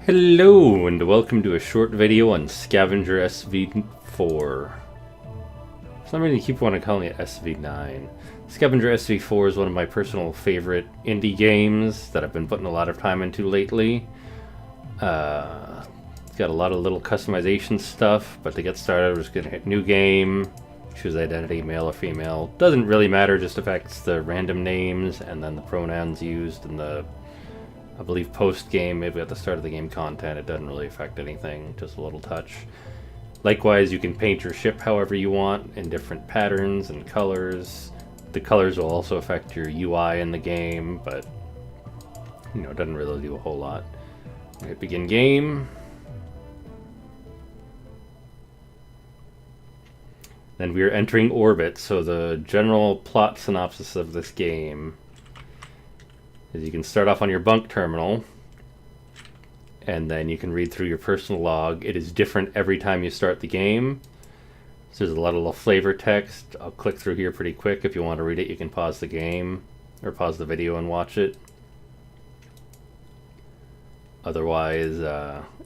Hello and welcome to a short video on Scavenger SV-4. For some reason you keep wanting to call it SV-9. Scavenger SV-4 is one of my personal favorite indie games that I've been putting a lot of time into lately. It's got a lot of little customization stuff, but to get started we're just going to hit new game, choose identity, male or female. Doesn't really matter, just affects the random names and then the pronouns used in the, I believe, post-game, maybe at the start of the game content. It doesn't really affect anything, just a little touch. Likewise, you can paint your ship however you want in different patterns and colors. The colors will also affect your UI in the game, but you know, it doesn't really do a whole lot. Hit begin game. Then we are entering orbit, so the general plot synopsis of this game is you can start off on your bunk terminal, and then you can read through your personal log. It is different every time you start the game. So there's a lot of little flavor text. I'll click through here pretty quick. If you want to read it, you can pause the game, or pause the video and watch it. Otherwise,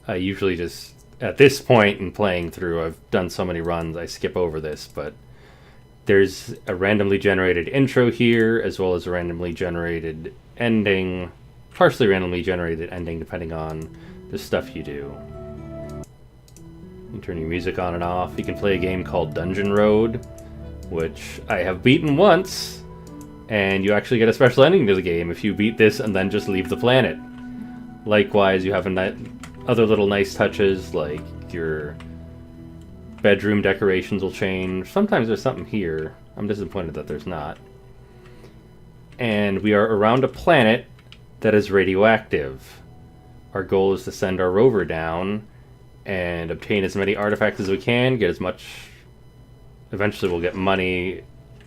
I usually just, at this point in playing through, I've done so many runs, I skip over this, but there's a randomly generated intro here, as well as a randomly generated ending, partially randomly generated ending depending on the stuff you do. You can turn your music on and off. You can play a game called Dungeon Road, which I have beaten once, and you actually get a special ending to the game if you beat this and then just leave the planet. Likewise, you have other little nice touches, like your bedroom decorations will change. Sometimes there's something here. I'm disappointed that there's not. And we are around a planet that is radioactive. Our goal is to send our rover down and obtain as many artifacts as we can, get as much... Eventually we'll get money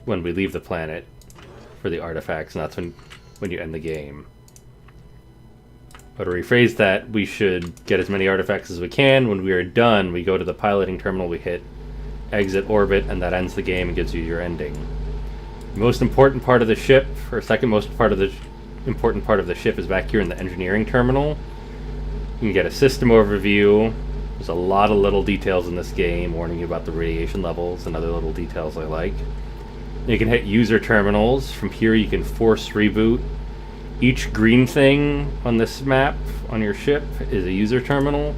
when we leave the planet for the artifacts, and that's when you end the game. But to rephrase that, we should get as many artifacts as we can. When we are done, we go to the piloting terminal, we hit exit orbit, and that ends the game and gives you your ending. The most important part of the ship, or second most important part of the ship, is back here in the engineering terminal. You can get a system overview. There's a lot of little details in this game, warning you about the radiation levels and other little details I like. You can hit user terminals. From here you can force reboot. Each green thing on this map on your ship is a user terminal.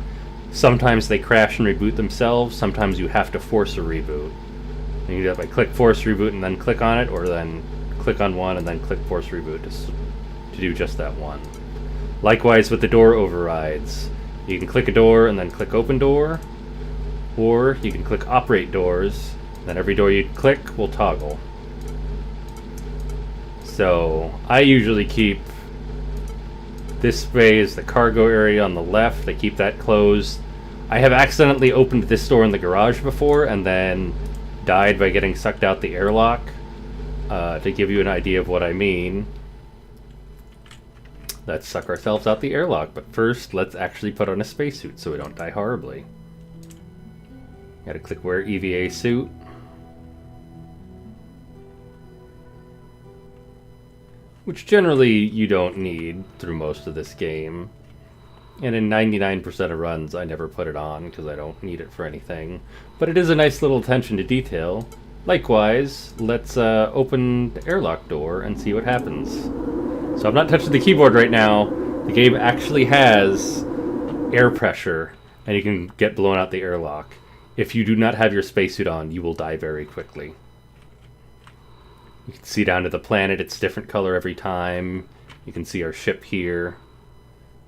Sometimes they crash and reboot themselves. Sometimes you have to force a reboot. You can do that by click force reboot and then click on it, or then click on one and then click force reboot to do just that one. Likewise with the door overrides. You can click a door and then click open door, or you can click operate doors, and then every door you click will toggle. So I usually keep this way is the cargo area on the left. I keep that closed. I have accidentally opened this door in the garage before and then died by getting sucked out the airlock. To give you an idea of what I mean, let's suck ourselves out the airlock. But first, let's actually put on a spacesuit so we don't die horribly. Gotta click wear EVA suit. Which generally you don't need through most of this game. And in 99% of runs I never put it on because I don't need it for anything. But it is a nice little attention to detail. Likewise, let's open the airlock door and see what happens. So I'm not touching the keyboard right now. The game actually has air pressure and you can get blown out the airlock. If you do not have your spacesuit on, you will die very quickly. You can see down to the planet, it's different color every time. You can see our ship here.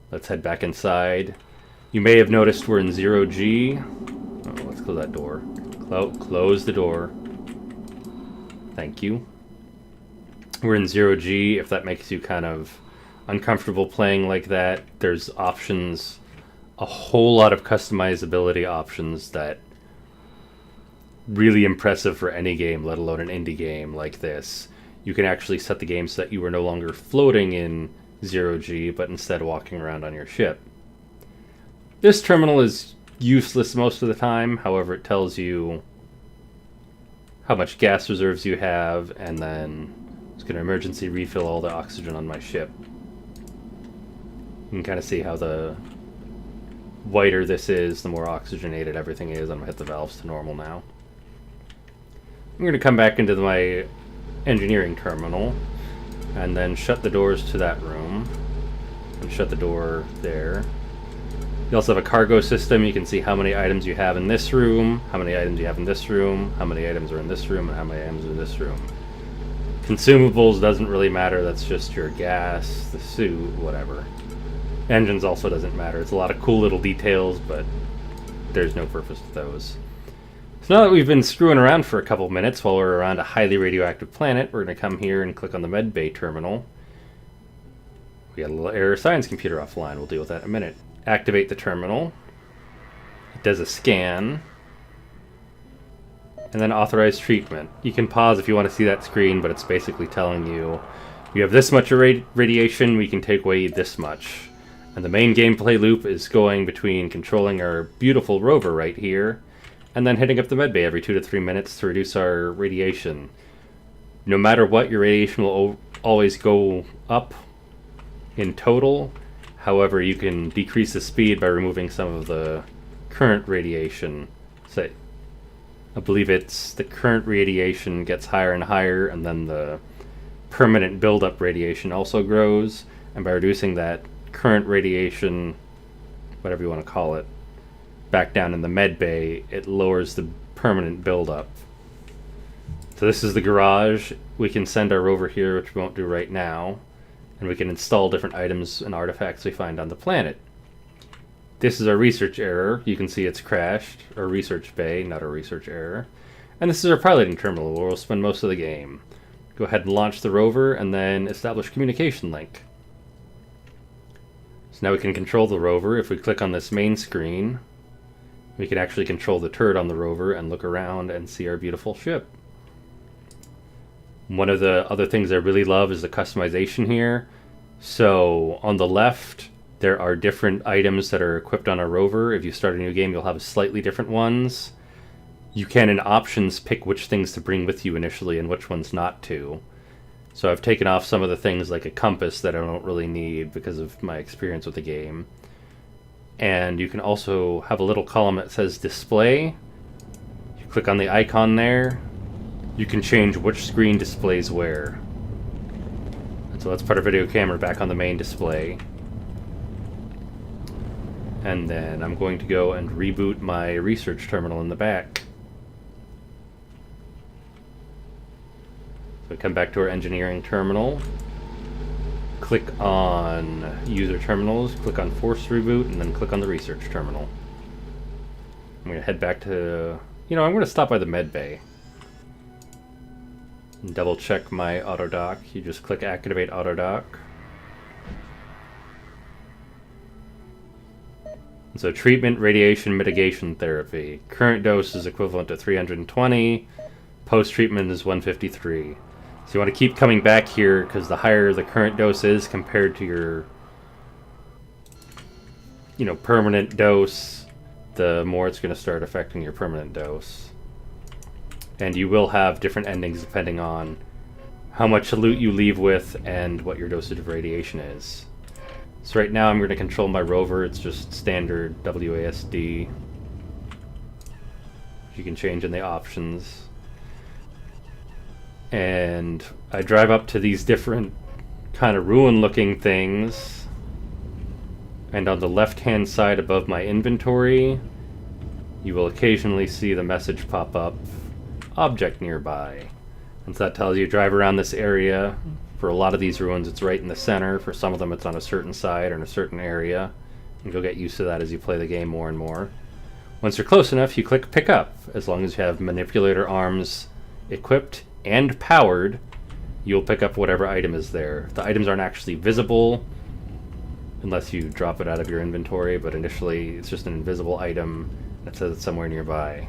Let's head back inside. You may have noticed we're in 0G. Oh, let's close that door. Close the door. Thank you. We're in 0G. If that makes you kind of uncomfortable playing like that, there's options, a whole lot of customizability options that really impressive for any game, let alone an indie game like this. You can actually set the game so that you are no longer floating in 0G, but instead walking around on your ship. This terminal is useless most of the time, however it tells you how much gas reserves you have, and then it's going to emergency refill all the oxygen on my ship. You can kind of see how the whiter this is, the more oxygenated everything is. I'm going to hit the valves to normal now. I'm going to come back into my engineering terminal and then shut the doors to that room and shut the door there. You also have a cargo system. You can see how many items you have in this room, how many items you have in this room, how many items are in this room, and how many items are in this room. Consumables doesn't really matter. That's just your gas, the suit, whatever. Engines also doesn't matter. It's a lot of cool little details, but there's no purpose to those. So now that we've been screwing around for a couple minutes while we're around a highly radioactive planet, we're going to come here and click on the medbay terminal. We got a little error science computer offline. We'll deal with that in a minute. Activate the terminal. It does a scan. And then authorize treatment. You can pause if you want to see that screen, but it's basically telling you, you have this much radiation, we can take away this much. And the main gameplay loop is going between controlling our beautiful rover right here, and then hitting up the medbay every 2 to 3 minutes to reduce our radiation. No matter what, your radiation will always go up in total. However, you can decrease the speed by removing some of the current radiation. Say, I believe it's the current radiation gets higher and higher, and then the permanent buildup radiation also grows. And by reducing that current radiation, whatever you want to call it, back down in the med bay, it lowers the permanent buildup. So this is the garage. We can send our rover here, which we won't do right now. And we can install different items and artifacts we find on the planet. This is our research error. You can see it's crashed. Our research bay, not our research error. And this is our piloting terminal, where we'll spend most of the game. Go ahead and launch the rover, and then establish communication link. So now we can control the rover. If we click on this main screen, we can actually control the turret on the rover and look around and see our beautiful ship. One of the other things I really love is the customization here. So on the left, there are different items that are equipped on a rover. If you start a new game, you'll have slightly different ones. You can, in options, pick which things to bring with you initially and which ones not to. So I've taken off some of the things like a compass that I don't really need because of my experience with the game. And you can also have a little column that says display. You click on the icon there. You can change which screen displays where. And so let's put our video camera back on the main display. And then I'm going to go and reboot my research terminal in the back. So we come back to our engineering terminal. Click on user terminals, click on force reboot, and then click on the research terminal. I'm going to head back to... I'm going to stop by the med bay. Double check my auto dock. You just click activate auto dock. So treatment, radiation, mitigation therapy. Current dose is equivalent to 320. Post-treatment is 153. So you want to keep coming back here because the higher the current dose is compared to your permanent dose, the more it's going to start affecting your permanent dose. And you will have different endings depending on how much loot you leave with and what your dosage of radiation is. So right now I'm going to control my rover. It's just standard WASD. You can change in the options. And I drive up to these different kind of ruin-looking things. And on the left-hand side above my inventory, you will occasionally see the message pop up, object nearby. And so that tells you drive around this area. For a lot of these ruins, it's right in the center. For some of them, it's on a certain side or in a certain area. And you'll get used to that as you play the game more and more. Once you're close enough, you click pick up. As long as you have manipulator arms equipped and powered, you'll pick up whatever item is there. The items aren't actually visible unless you drop it out of your inventory, but initially it's just an invisible item that says it's somewhere nearby.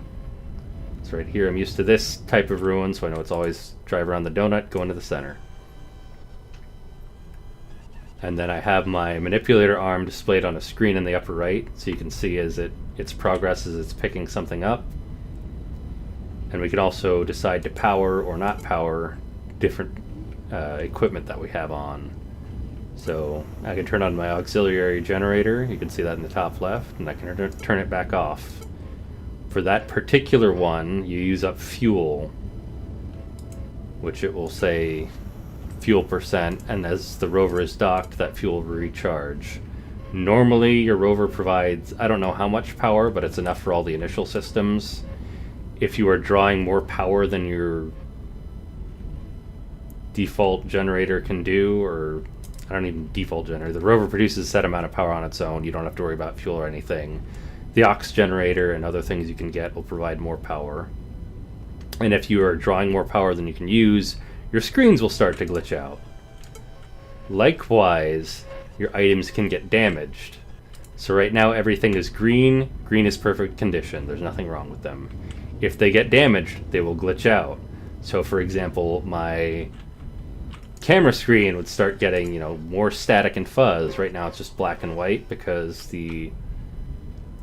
So right here, I'm used to this type of ruin, so I know it's always drive around the donut, go into the center. And then I have my manipulator arm displayed on a screen in the upper right, so you can see as its progress as it's picking something up. And we can also decide to power or not power different equipment that we have on. So I can turn on my auxiliary generator, you can see that in the top left, and I can turn it back off. For that particular one, you use up fuel, which it will say fuel percent, and as the rover is docked, that fuel will recharge. Normally, your rover provides, I don't know how much power, but it's enough for all the initial systems. If you are drawing more power than your default generator can do, or I don't even default generator, the rover produces a set amount of power on its own. You don't have to worry about fuel or anything. The aux generator and other things you can get will provide more power. And if you are drawing more power than you can use, your screens will start to glitch out. Likewise, your items can get damaged. So right now everything is green. Green is perfect condition. There's nothing wrong with them. If they get damaged, they will glitch out. So for example, my camera screen would start getting, more static and fuzz. Right now it's just black and white because the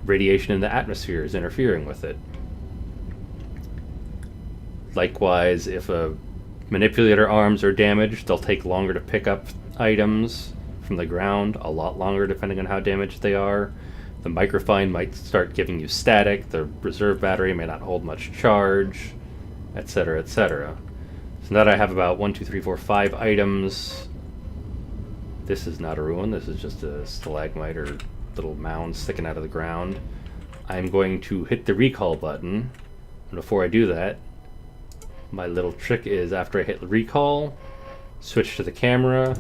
radiation in the atmosphere is interfering with it. Likewise, if a manipulator arms are damaged, they'll take longer to pick up items from the ground, a lot longer depending on how damaged they are. The microphone might start giving you static, the reserve battery may not hold much charge, etc., etc. So now that I have about 5 items. This is not a ruin, this is just a stalagmite or little mound sticking out of the ground. I'm going to hit the recall button, and before I do that, my little trick is after I hit the recall, switch to the camera,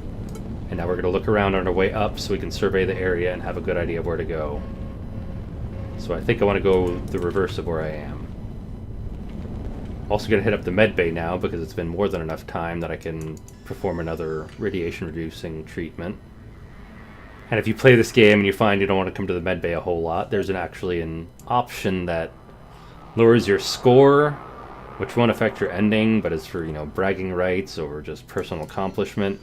and now we're going to look around on our way up so we can survey the area and have a good idea of where to go. So I think I want to go the reverse of where I am. Also going to hit up the med bay now because it's been more than enough time that I can perform another radiation reducing treatment. And if you play this game and you find you don't want to come to the med bay a whole lot, there's actually an option that lowers your score, which won't affect your ending, but is for, bragging rights or just personal accomplishment,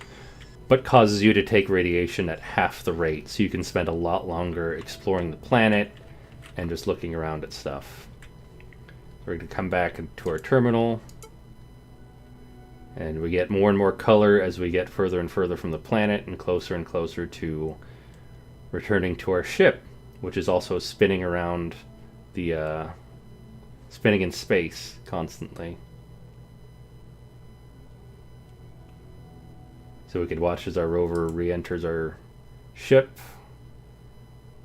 but causes you to take radiation at half the rate, so you can spend a lot longer exploring the planet and just looking around at stuff. We're going to come back to our terminal, and we get more and more color as we get further and further from the planet and closer to returning to our ship, which is also spinning around the spinning in space constantly. So we could watch as our rover re-enters our ship.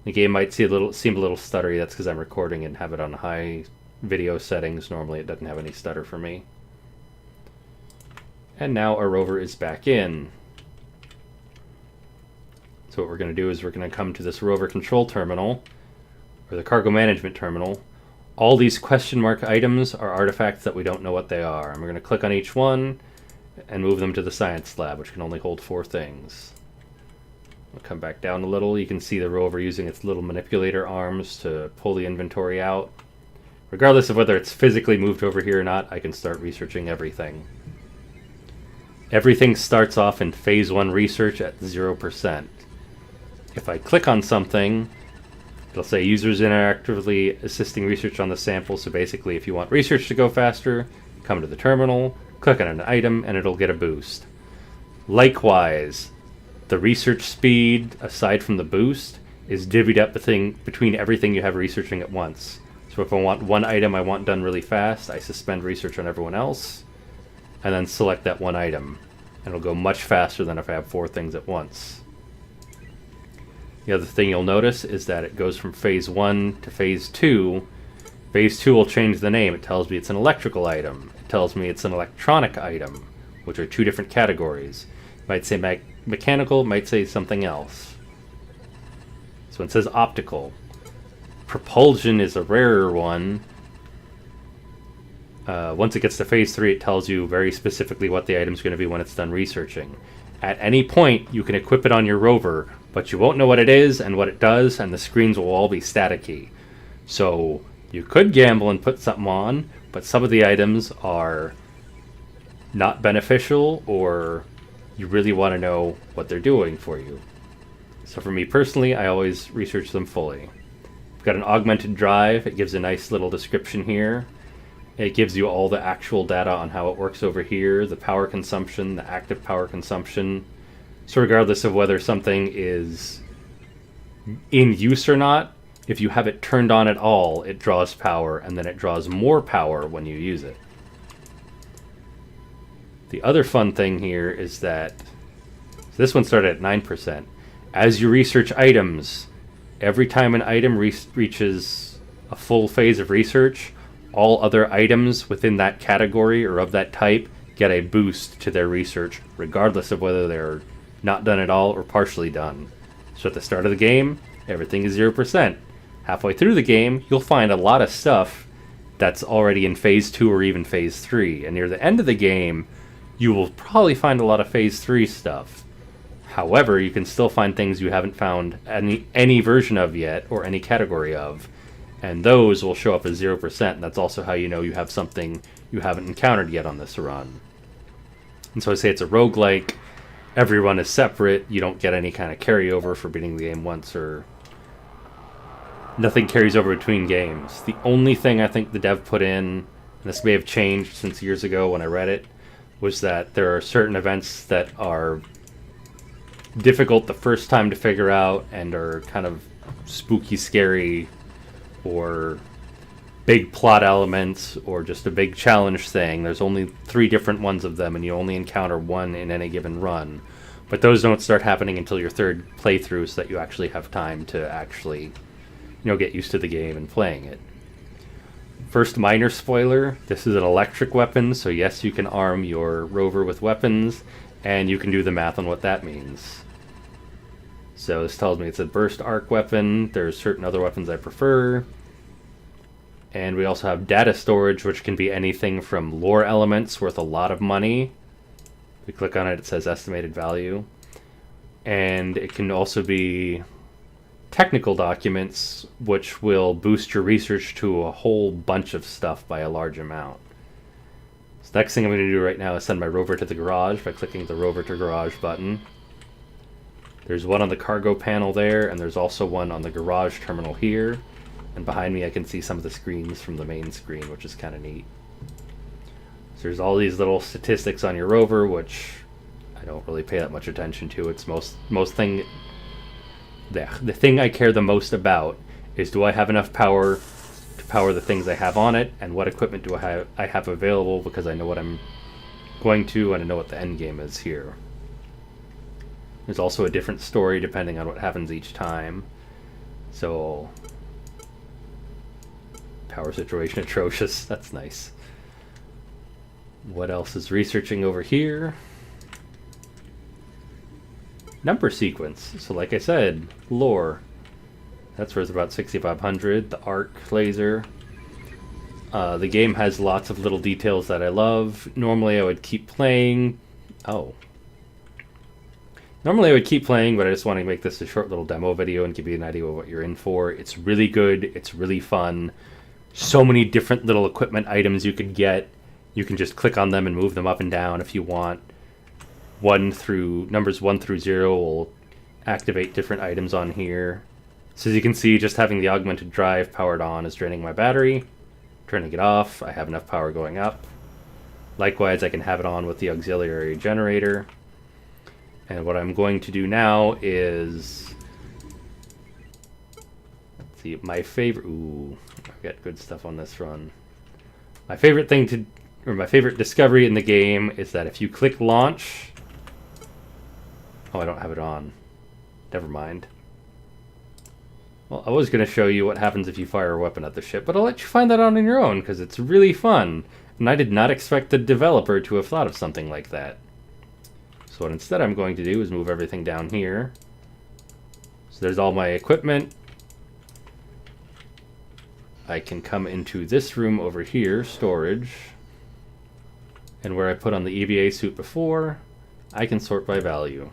The game might seem a little stuttery. That's because I'm recording and have it on high video settings. Normally it doesn't have any stutter for me. And now our rover is back in. So what we're going to do is we're going to come to this rover control terminal, or the cargo management terminal. All these question mark items are artifacts that we don't know what they are. And we're going to click on each one and move them to the science lab, which can only hold 4 things. We'll come back down a little. You can see the rover using its little manipulator arms to pull the inventory out. Regardless of whether it's physically moved over here or not, I can start researching everything. Everything starts off in phase 1 research at 0%. If I click on something, it'll say users interactively assisting research on the sample. So basically, if you want research to go faster, come to the terminal, click on an item, and it'll get a boost. Likewise, the research speed, aside from the boost, is divvied up between everything you have researching at once. So if I want one item I want done really fast, I suspend research on everyone else, and then select that one item. And it'll go much faster than if I have 4 things at once. The other thing you'll notice is that it goes from phase 1 to phase 2. Phase 2 will change the name. It tells me it's an electrical item. It tells me it's an electronic item, which are 2 different categories. It might say mechanical, it might say something else. So it says optical. Propulsion is a rarer one. Once it gets to phase 3, it tells you very specifically what the item's going to be when it's done researching. At any point, you can equip it on your rover, but you won't know what it is and what it does, and the screens will all be staticky. So you could gamble and put something on, but some of the items are not beneficial, or you really want to know what they're doing for you. So for me personally, I always research them fully. We've got an augmented drive. It gives a nice little description here. It gives you all the actual data on how it works over here, the power consumption, the active power consumption. So regardless of whether something is in use or not, if you have it turned on at all, it draws power, and then it draws more power when you use it. The other fun thing here is that this one started at 9%. As you research items, every time an item reaches a full phase of research, all other items within that category or of that type get a boost to their research, regardless of whether they're not done at all or partially done. So at the start of the game, everything is 0%. Halfway through the game, you'll find a lot of stuff that's already in Phase 2 or even Phase 3. And near the end of the game, you will probably find a lot of Phase 3 stuff. However, you can still find things you haven't found any version of yet, or any category of. And those will show up as 0%, and that's also how you know you have something you haven't encountered yet on this run. And so I say it's a roguelike. Every run is separate. You don't get any kind of carryover for beating the game once, or nothing carries over between games. The only thing I think the dev put in, and this may have changed since years ago when I read it, was that there are certain events that are difficult the first time to figure out and are kind of spooky, scary, or big plot elements, or just a big challenge thing. There's only 3 different ones of them, and you only encounter one in any given run. But those don't start happening until your 3rd playthrough, so that you actually have time to actually, get used to the game and playing it. First minor spoiler, this is an electric weapon, so yes, you can arm your rover with weapons, and you can do the math on what that means. So this tells me it's a burst arc weapon. There's certain other weapons I prefer. And we also have data storage, which can be anything from lore elements worth a lot of money. If we click on it, it says estimated value. And it can also be technical documents, which will boost your research to a whole bunch of stuff by a large amount. So the next thing I'm going to do right now is send my rover to the garage by clicking the rover to garage button. There's one on the cargo panel there, and there's also one on the garage terminal here. And behind me I can see some of the screens from the main screen, which is kind of neat. So there's all these little statistics on your rover, which I don't really pay that much attention to. It's the thing I care the most about is, do I have enough power to power the things I have on it, and what equipment do I have available, because I know what I'm going to, and I know what the end game is here. There's also a different story depending on what happens each time. So, power situation atrocious. That's nice. What else is researching over here? Number sequence. So like I said, lore. That's worth about 6,500. The arc laser. The game has lots of little details that I love. Normally I would keep playing. Normally I would keep playing, but I just want to make this a short little demo video and give you an idea of what you're in for. It's really good. It's really fun. So many different little equipment items you could get. You can just click on them and move them up and down if you want. Numbers 1 through 0 will activate different items on here. So as you can see, just having the augmented drive powered on is draining my battery. Turning it off, I have enough power going up. Likewise, I can have it on with the auxiliary generator. And what I'm going to do now is, let's see, my favorite, I've got good stuff on this run. My favorite discovery in the game is that if you click launch, I don't have it on. Never mind. Well, I was going to show you what happens if you fire a weapon at the ship, but I'll let you find that out on your own, because it's really fun. And I did not expect the developer to have thought of something like that. So what instead I'm going to do is move everything down here. So there's all my equipment. I can come into this room over here, storage. And where I put on the EVA suit before, I can sort by value.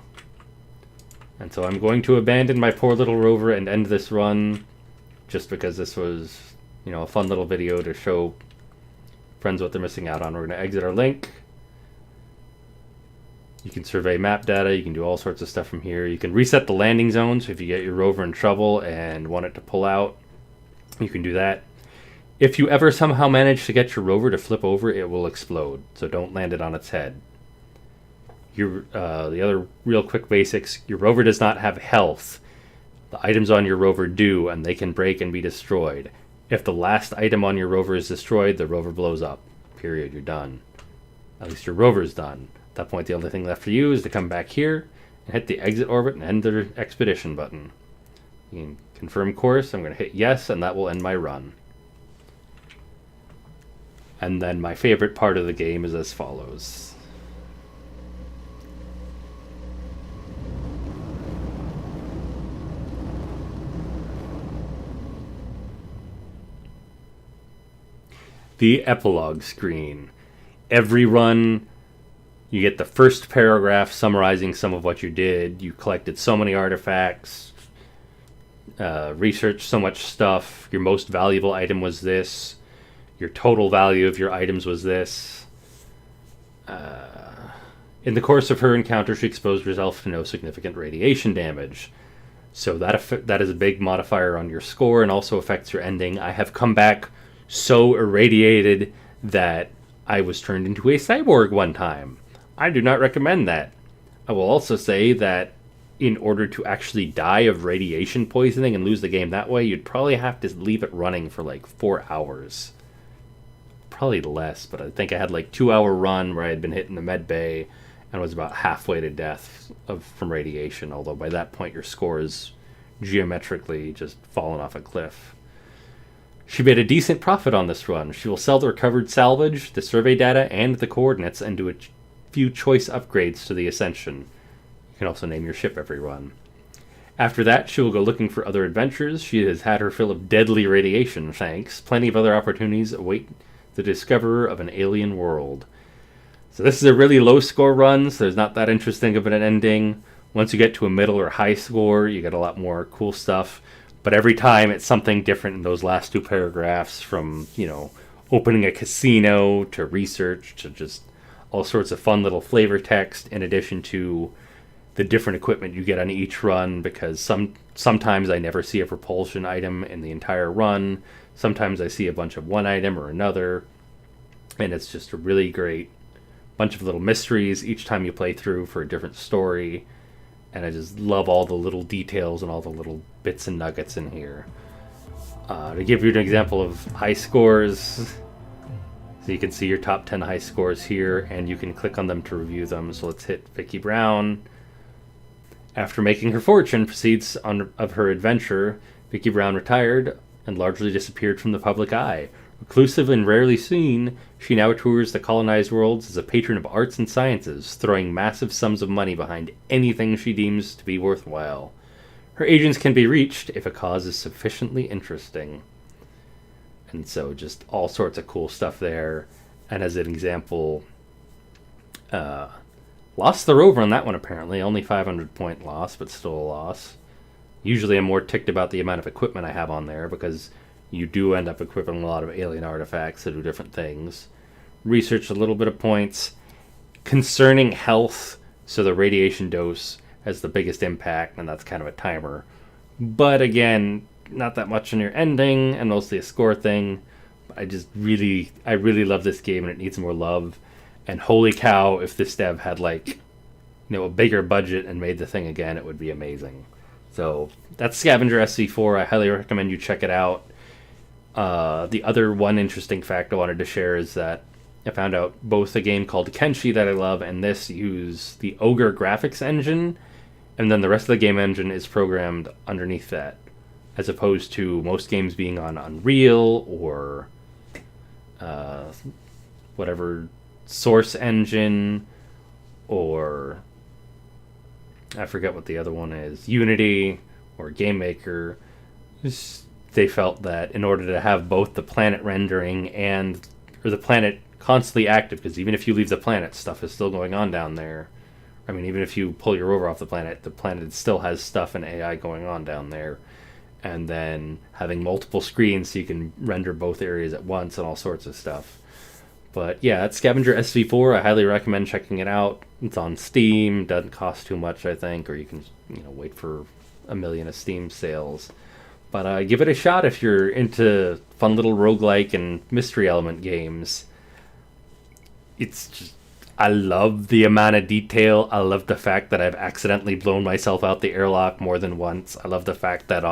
And so I'm going to abandon my poor little rover and end this run, just because this was, a fun little video to show friends what they're missing out on. We're going to exit our link. You can survey map data, you can do all sorts of stuff from here. You can reset the landing zone, so if you get your rover in trouble and want it to pull out, you can do that. If you ever somehow manage to get your rover to flip over, it will explode, so don't land it on its head. The other real quick basics, your rover does not have health. The items on your rover do, and they can break and be destroyed. If the last item on your rover is destroyed, the rover blows up. Period. You're done. At least your rover's done. At that point, the only thing left for you is to come back here and hit the exit orbit and end the expedition button. You can confirm course. I'm going to hit yes, and that will end my run. And then my favorite part of the game is as follows. The Epilogue Screen. Every run, you get the first paragraph summarizing some of what you did. You collected so many artifacts, researched so much stuff. Your most valuable item was this. Your total value of your items was this. In the course of her encounter, she exposed herself to no significant radiation damage. So that is a big modifier on your score and also affects your ending. I have come back so irradiated that I was turned into a cyborg one time. I do not recommend that. I will also say that in order to actually die of radiation poisoning and lose the game that way, you'd probably have to leave it running for like 4 hours. Probably less, but I think I had like 2-hour run where I had been hit in the med bay and was about halfway to death from radiation, although by that point your score is geometrically just fallen off a cliff. She made a decent profit on this run. She will sell the recovered salvage, the survey data, and the coordinates, and do a few choice upgrades to the Ascension. You can also name your ship every run. After that, she will go looking for other adventures. She has had her fill of deadly radiation, thanks. Plenty of other opportunities await the discoverer of an alien world. So this is a really low score run, so there's not that interesting of an ending. Once you get to a middle or high score, you get a lot more cool stuff. But every time it's something different in those last 2 paragraphs, from, opening a casino to research to just all sorts of fun little flavor text, in addition to the different equipment you get on each run, because sometimes I never see a propulsion item in the entire run. Sometimes I see a bunch of one item or another. And it's just a really great bunch of little mysteries each time you play through for a different story. And I just love all the little details and all the little bits and nuggets in here. To give you an example of high scores, so you can see your top 10 high scores here, and you can click on them to review them. So let's hit Vicky Brown. After making her fortune, proceeds of her adventure, Vicky Brown retired and largely disappeared from the public eye. Reclusive and rarely seen, she now tours the colonized worlds as a patron of arts and sciences, throwing massive sums of money behind anything she deems to be worthwhile. Her agents can be reached if a cause is sufficiently interesting. And so just all sorts of cool stuff there. And as an example, lost the rover on that one apparently. Only 500-point loss, but still a loss. Usually I'm more ticked about the amount of equipment I have on there, because you do end up equipping a lot of alien artifacts that do different things. Research a little bit of points. Concerning health, so the radiation dose has the biggest impact, and that's kind of a timer. But again, not that much in your ending, and mostly a score thing. I really love this game, and it needs more love. And holy cow, if this dev had a bigger budget and made the thing again, it would be amazing. So that's Scavenger SV-4. I highly recommend you check it out. The other one interesting fact I wanted to share is that I found out both a game called Kenshi that I love and this use the Ogre graphics engine, and then the rest of the game engine is programmed underneath that, as opposed to most games being on Unreal or whatever Source Engine, or I forget what the other one is, Unity or Game Maker. They felt that in order to have both the planet rendering or the planet constantly active, because even if you leave the planet, stuff is still going on down there. I mean, even if you pull your rover off the planet still has stuff and AI going on down there. And then having multiple screens so you can render both areas at once and all sorts of stuff. But yeah, that's Scavenger SV-4. I highly recommend checking it out. It's on Steam. Doesn't cost too much, I think, or you can wait for a million of Steam sales. But give it a shot if you're into fun little roguelike and mystery element games. It's just I love the amount of detail. I love the fact that I've accidentally blown myself out the airlock more than once. I love the fact that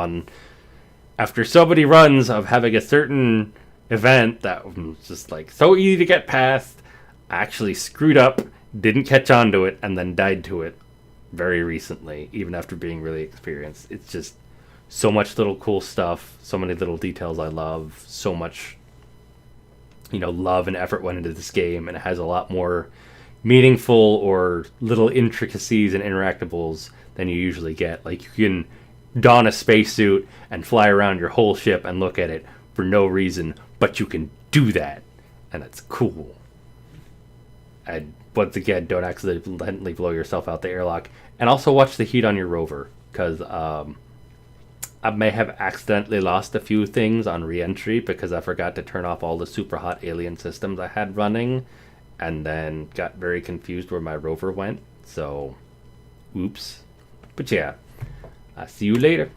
after so many runs of having a certain event that was just like so easy to get past, I actually screwed up, didn't catch on to it, and then died to it very recently, even after being really experienced. It's just so much little cool stuff, so many little details I love, so much, love and effort went into this game, and it has a lot more meaningful or little intricacies and interactables than you usually get. Like, you can don a spacesuit and fly around your whole ship and look at it for no reason, but you can do that, and it's cool. And once again, don't accidentally blow yourself out the airlock, and also watch the heat on your rover, because I may have accidentally lost a few things on re-entry because I forgot to turn off all the super hot alien systems I had running, and then got very confused where my rover went. So, oops. But yeah, I'll see you later.